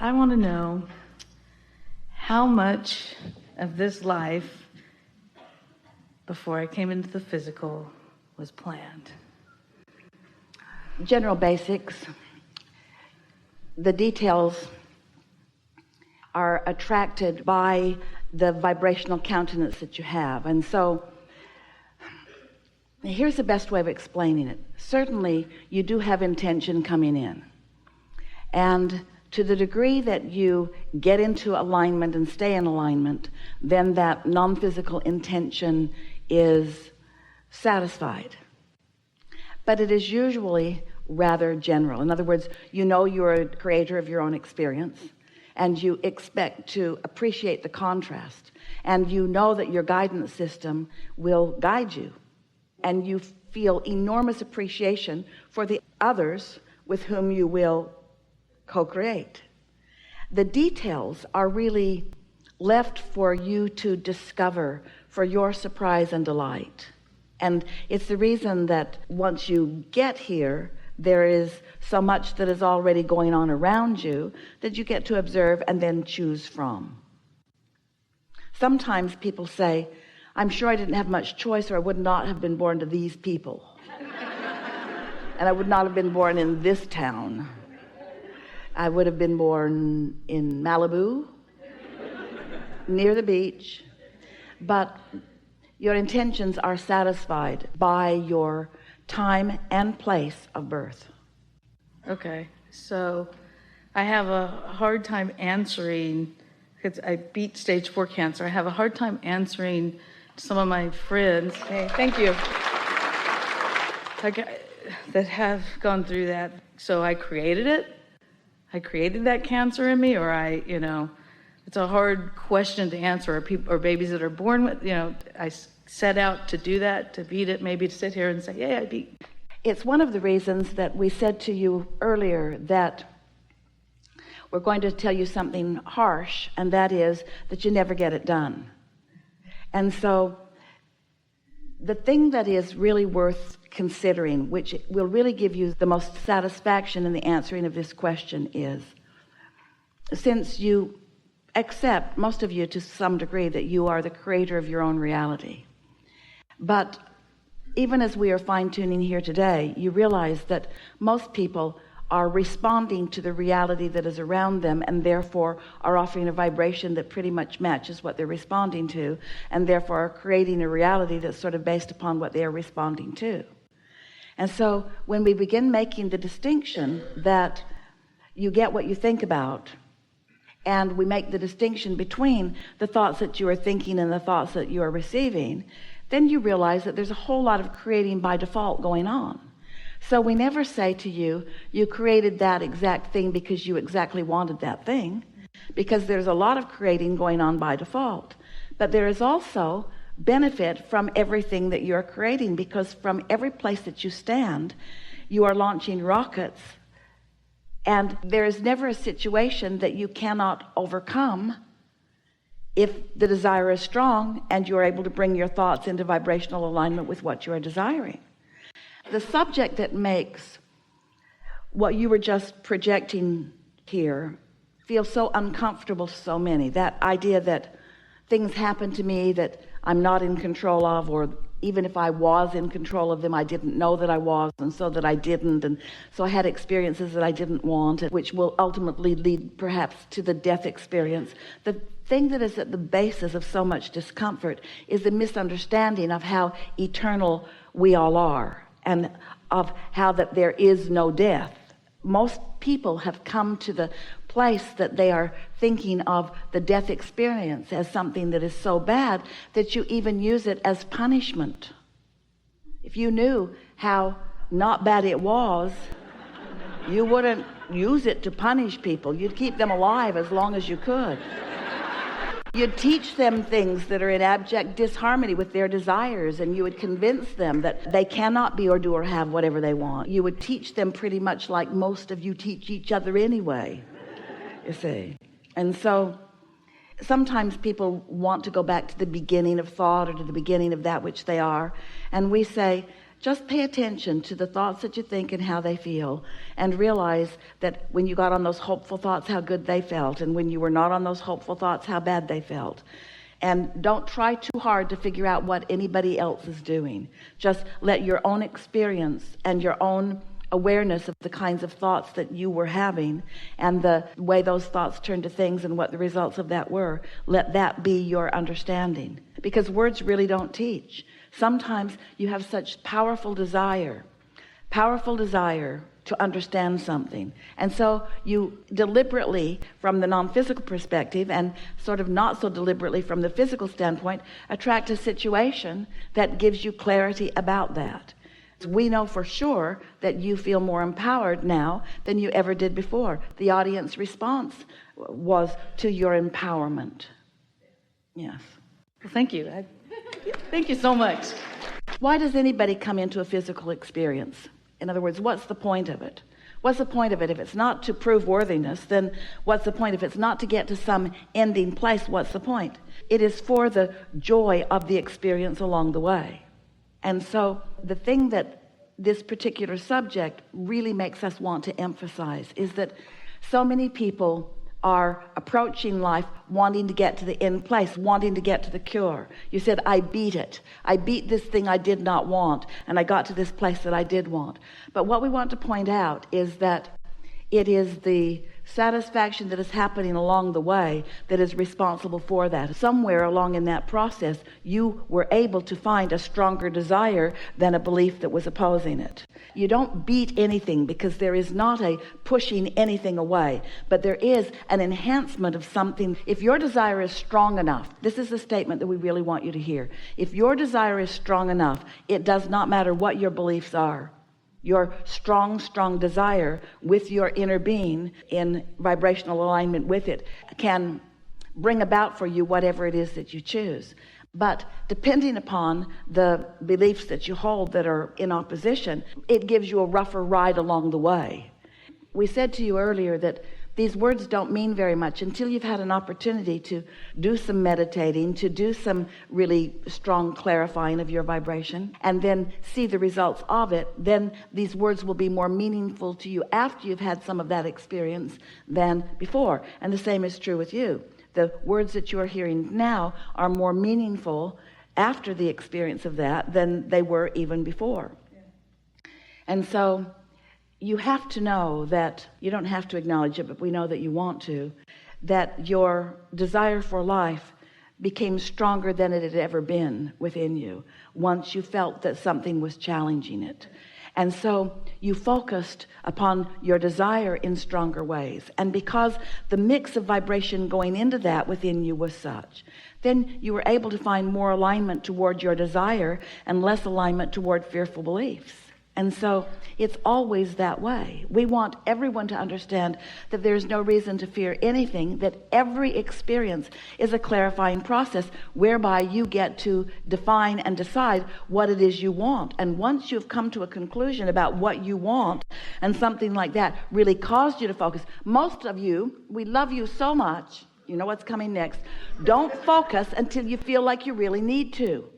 I want to know how much of this life before I came into the physical was planned. General basics. The details are attracted by the vibrational countenance that you have. And so here's the best way of explaining it. Certainly you do have intention coming in, and to the degree that you get into alignment and stay in alignment, then that non-physical intention is satisfied. But it is usually rather general. In other words, you know you're a creator of your own experience, and you expect to appreciate the contrast, and you know that your guidance system will guide you, and you feel enormous appreciation for the others with whom you will co-create. The details are really left for you to discover for your surprise and delight. And it's the reason that once you get here, there is so much that is already going on around you that you get to observe and then choose from. Sometimes people say, I'm sure I didn't have much choice, or I would not have been born to these people. And I would not have been born in this town. I would have been born in Malibu, near the beach. But your intentions are satisfied by your time and place of birth. Okay, so I have a hard time answering, because I beat stage 4 cancer. I have a hard time answering some of my friends, hey, thank you, that have gone through that. So I created it. I created that cancer in me, or it's a hard question to answer. Or babies that are born with, I set out to do that, to beat it, maybe to sit here and say, yeah, I beat. It's one of the reasons that we said to you earlier that we're going to tell you something harsh, and that is that you never get it done. And so the thing that is really worth considering, which will really give you the most satisfaction in the answering of this question, is since you accept, most of you to some degree, that you are the creator of your own reality, but even as we are fine-tuning here today, you realize that most people are responding to the reality that is around them, and therefore are offering a vibration that pretty much matches what they're responding to, and therefore are creating a reality that's sort of based upon what they are responding to. And so when we begin making the distinction that you get what you think about, and we make the distinction between the thoughts that you are thinking and the thoughts that you are receiving, then you realize that there's a whole lot of creating by default going on. So we never say to you, you created that exact thing because you exactly wanted that thing, because there's a lot of creating going on by default. But there is also benefit from everything that you're creating, because from every place that you stand, you are launching rockets, and there is never a situation that you cannot overcome if the desire is strong and you're able to bring your thoughts into vibrational alignment with what you are desiring. The subject that makes what you were just projecting here feel so uncomfortable to so many, that idea that things happen to me that I'm not in control of, or even if I was in control of them, I didn't know that I was, and so that I didn't, and so I had experiences that I didn't want, which will ultimately lead perhaps to the death experience. The thing that is at the basis of so much discomfort is the misunderstanding of how eternal we all are, and of how that there is no death. Most people have come to the place that they are thinking of the death experience as something that is so bad that you even use it as punishment. If you knew how not bad it was, you wouldn't use it to punish people. You'd keep them alive as long as you could. You'd teach them things that are in abject disharmony with their desires, and you would convince them that they cannot be or do or have whatever they want. You would teach them pretty much like most of you teach each other anyway, you see. And so sometimes people want to go back to the beginning of thought, or to the beginning of that which they are, and we say, Just pay attention to the thoughts that you think and how they feel, and realize that when you got on those hopeful thoughts, how good they felt, and when you were not on those hopeful thoughts, how bad they felt. And don't try too hard to figure out what anybody else is doing. Just let your own experience and your own awareness of the kinds of thoughts that you were having and the way those thoughts turned to things and what the results of that were, let that be your understanding. Because words really don't teach. Sometimes you have such powerful desire to understand something, and so you deliberately, from the non-physical perspective, and sort of not so deliberately from the physical standpoint, attract a situation that gives you clarity about that. We know for sure that you feel more empowered now than you ever did before. The audience response was to your empowerment. Yes. Well, thank you. Thank you so much. Why does anybody come into a physical experience? In other words, what's the point of it? What's the point of it? If it's not to prove worthiness, then what's the point? If it's not to get to some ending place, what's the point? It is for the joy of the experience along the way. And so the thing that this particular subject really makes us want to emphasize is that so many people are approaching life wanting to get to the end place, wanting to get to the cure. You said, I beat it. I beat this thing I did not want, and I got to this place that I did want. But what we want to point out is that it is the satisfaction that is happening along the way that is responsible for that. Somewhere along in that process, you were able to find a stronger desire than a belief that was opposing it. You don't beat anything, because there is not a pushing anything away, but there is an enhancement of something. If your desire is strong enough, this is a statement that we really want you to hear. If your desire is strong enough, it does not matter what your beliefs are. Your strong desire with your inner being in vibrational alignment with it can bring about for you whatever it is that you choose. But depending upon the beliefs that you hold that are in opposition, it gives you a rougher ride along the way. We said to you earlier that these words don't mean very much until you've had an opportunity to do some meditating, to do some really strong clarifying of your vibration, and then see the results of it. Then these words will be more meaningful to you after you've had some of that experience than before. And the same is true with you. The words that you are hearing now are more meaningful after the experience of that than they were even before. Yeah. And so you have to know that, you don't have to acknowledge it, but we know that you want to, that your desire for life became stronger than it had ever been within you once you felt that something was challenging it. And so you focused upon your desire in stronger ways. And because the mix of vibration going into that within you was such, then you were able to find more alignment toward your desire and less alignment toward fearful beliefs. And so it's always that way. We want everyone to understand that there's no reason to fear anything, that every experience is a clarifying process whereby you get to define and decide what it is you want. And once you've come to a conclusion about what you want, and something like that really caused you to focus, most of you, we love you so much, you know what's coming next, don't focus until you feel like you really need to.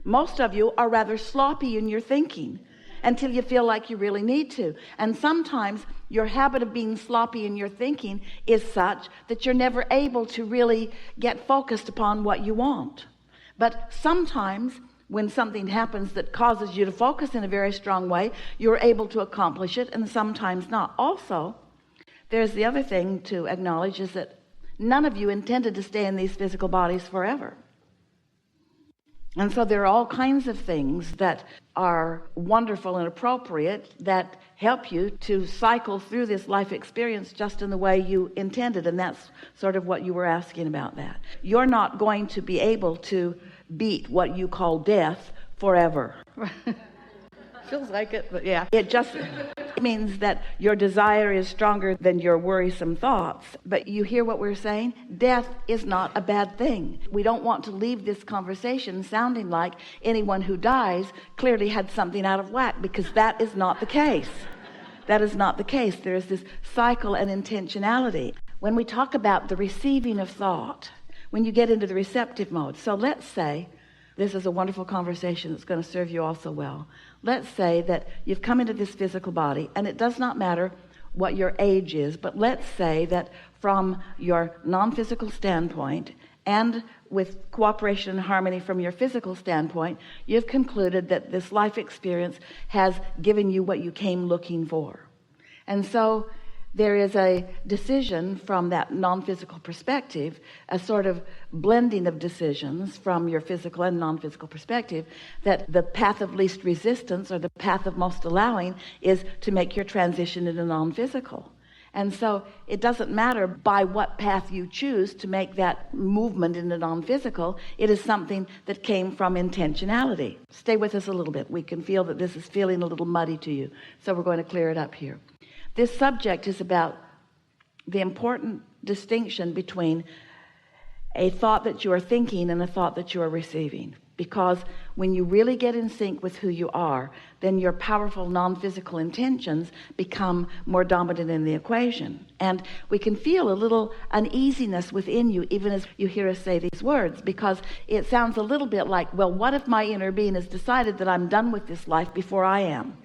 Most of you are rather sloppy in your thinking until you feel like you really need to. And sometimes your habit of being sloppy in your thinking is such that you're never able to really get focused upon what you want. But sometimes when something happens that causes you to focus in a very strong way, you're able to accomplish it, and sometimes not. Also, there's the other thing to acknowledge, is that none of you intended to stay in these physical bodies forever. And so there are all kinds of things that are wonderful and appropriate that help you to cycle through this life experience just in the way you intended. And that's sort of what you were asking about that. You're not going to be able to beat what you call death forever. Feels like it, but yeah. It just means that your desire is stronger than your worrisome thoughts. But you hear what we're saying? Death is not a bad thing. We don't want to leave this conversation sounding like anyone who dies clearly had something out of whack, because that is not the case. That is not the case. There is this cycle and intentionality. When we talk about the receiving of thought, when you get into the receptive mode, so let's say this is a wonderful conversation that's going to serve you also well. Let's say that you've come into this physical body, and it does not matter what your age is, but let's say that from your non-physical standpoint and with cooperation and harmony from your physical standpoint, you've concluded that this life experience has given you what you came looking for. And so there is a decision from that non-physical perspective, a sort of blending of decisions from your physical and non-physical perspective, that the path of least resistance, or the path of most allowing, is to make your transition into non-physical. And so it doesn't matter by what path you choose to make that movement into non-physical. It is something that came from intentionality. Stay with us a little bit. We can feel that this is feeling a little muddy to you, so we're going to clear it up here. This subject is about the important distinction between a thought that you are thinking and a thought that you are receiving. Because when you really get in sync with who you are, then your powerful non-physical intentions become more dominant in the equation. And we can feel a little uneasiness within you even as you hear us say these words, because it sounds a little bit like, well, what if my inner being has decided that I'm done with this life before I am?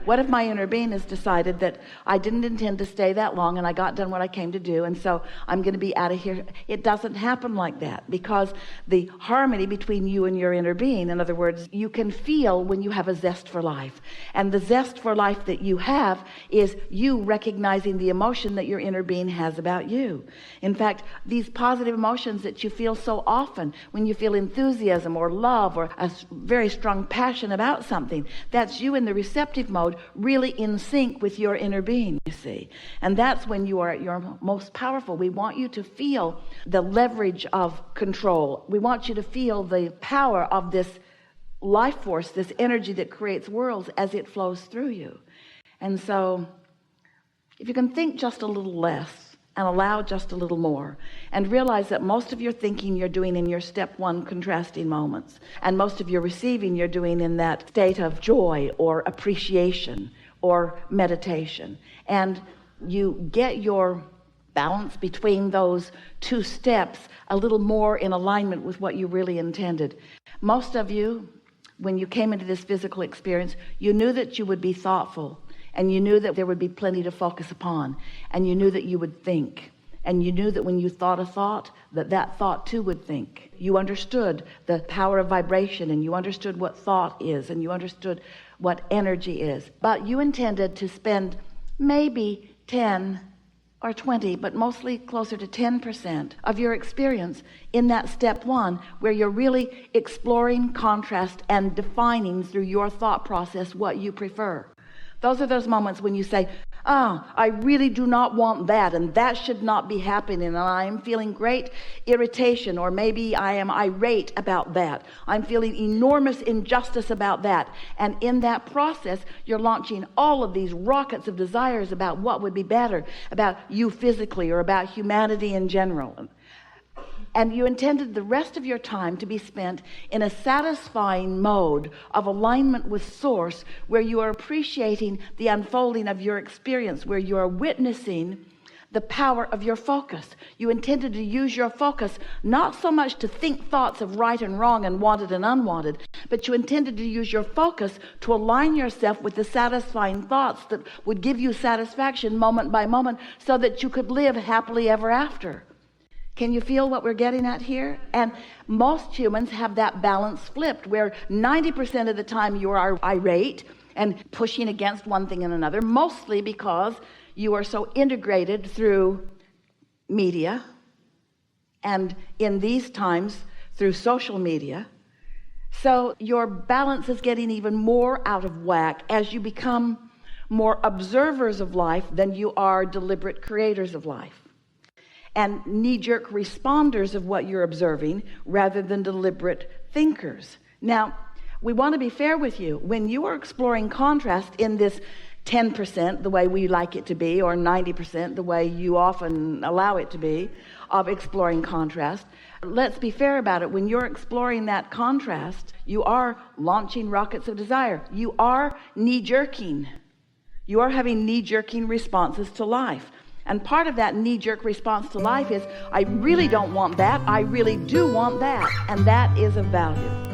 What if my inner being has decided that I didn't intend to stay that long and I got done what I came to do, and so I'm going to be out of here? It doesn't happen like that, because the harmony between you and your inner being, in other words, you can feel when you have a zest for life. And the zest for life that you have is you recognizing the emotion that your inner being has about you. In fact, these positive emotions that you feel so often, when you feel enthusiasm or love or a very strong passion about something, that's you in the receptive mode, really in sync with your inner being, you see. And that's when you are at your most powerful. We want you to feel the leverage of control. We want you to feel the power of this life force, this energy that creates worlds as it flows through you. And so if you can think just a little less and allow just a little more, and realize that most of your thinking you're doing in your step one contrasting moments, and most of your receiving you're doing in that state of joy or appreciation or meditation, and you get your balance between those two steps a little more in alignment with what you really intended. Most of you, when you came into this physical experience, you knew that you would be thoughtful, and you knew that there would be plenty to focus upon, and you knew that you would think, and you knew that when you thought a thought, that thought too would think. You understood the power of vibration, and you understood what thought is, and you understood what energy is. But you intended to spend maybe 10 or 20, but mostly closer to 10% of your experience in that step one, where you're really exploring contrast and defining through your thought process what you prefer. Those are those moments when you say, I really do not want that, and that should not be happening, and I'm feeling great irritation, or maybe I am irate about that. I'm feeling enormous injustice about that. And in that process, you're launching all of these rockets of desires about what would be better, about you physically or about humanity in general. And you intended the rest of your time to be spent in a satisfying mode of alignment with Source, where you are appreciating the unfolding of your experience, where you are witnessing the power of your focus. You intended to use your focus not so much to think thoughts of right and wrong and wanted and unwanted, but you intended to use your focus to align yourself with the satisfying thoughts that would give you satisfaction moment by moment, so that you could live happily ever after. Can you feel what we're getting at here? And most humans have that balance flipped, where 90% of the time you are irate and pushing against one thing and another, mostly because you are so integrated through media, and in these times through social media. So your balance is getting even more out of whack as you become more observers of life than you are deliberate creators of life, and knee-jerk responders of what you're observing rather than deliberate thinkers. Now, we want to be fair with you. When you are exploring contrast in this 10%, the way we like it to be, or 90%, the way you often allow it to be, of exploring contrast, let's be fair about it. When you're exploring that contrast, you are launching rockets of desire. You are knee-jerking. You are having knee-jerking responses to life. And part of that knee-jerk response to life is, I really don't want that, I really do want that. And that is of value.